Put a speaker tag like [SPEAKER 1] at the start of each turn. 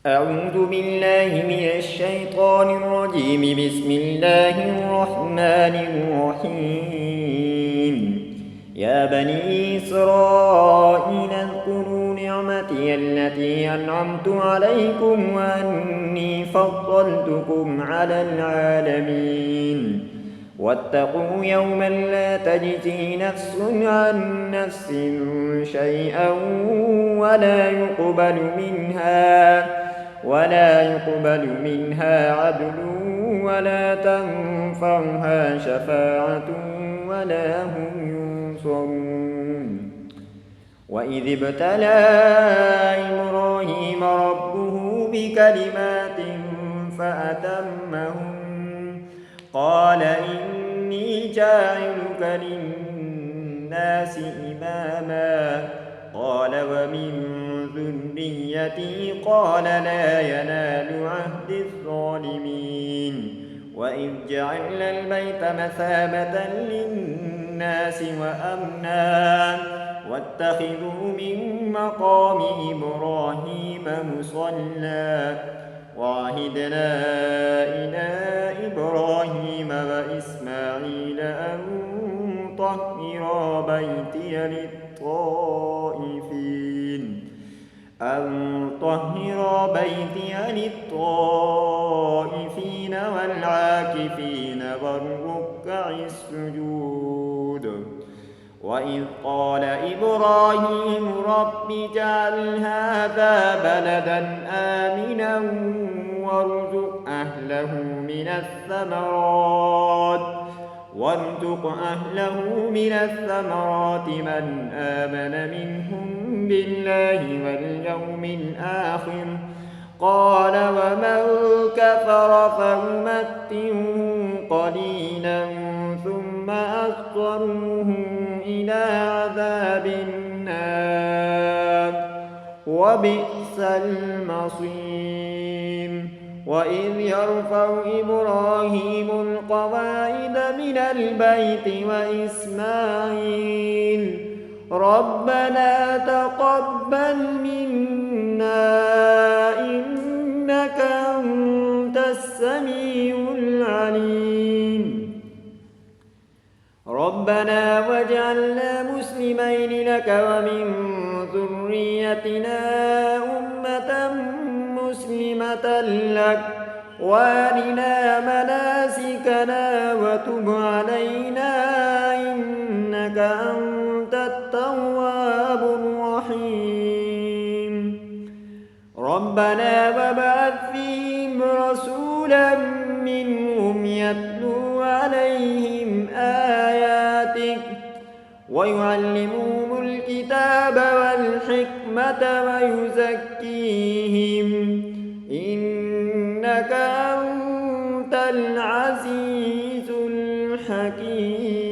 [SPEAKER 1] أعوذ بالله من الشيطان الرجيم. بسم الله الرحمن الرحيم. يا بني إسرائيل اذكروا نعمتي التي أنعمت عليكم وأني فضلتكم على العالمين. واتقوا يوما لا تجزي نفس عن نفس شيئا ولا يقبل منها عدل ولا تنفعها شفاعة ولا هم ينصرون. وإذ ابتلى إبراهيم ربه بكلمات فأتمهن قال إني جاعلك للناس إماما قال ومن ذريتي قال لا ينال عهد الظالمين. وإذ جعلنا البيت مثابة للناس وأمنا واتخذوا من مقام إبراهيم مصلى وعهدنا إلى إبراهيم وإسماعيل أن طهر بيتي للطائفين والعاكفين والركع السجود. وإذ قال إبراهيم رب اجعل هذا بلدا آمنا وارزق أهله من الثمرات من آمن منهم بالله واليوم الآخر قال ومن كفر فأمتعه قليلا ثم أضطره إلى عذاب النار وبئس المصير. وإذ يرفع إبراهيم القواعد من البيت وإسماعيل ربنا تقبل منا إنك أنت السميع العليم. ربنا واجعلنا مسلمين لك ومن ذريتنا أمة مسلمة لك وارنا مناسكنا وتب علينا إنك أنت التواب الرحيم. ربنا وابعث فيهم رسولا منهم يتلو عليهم آياتك ويعلمهم الكتاب والحكمة ويزكيهم إنك أنت العزيز الحكيم.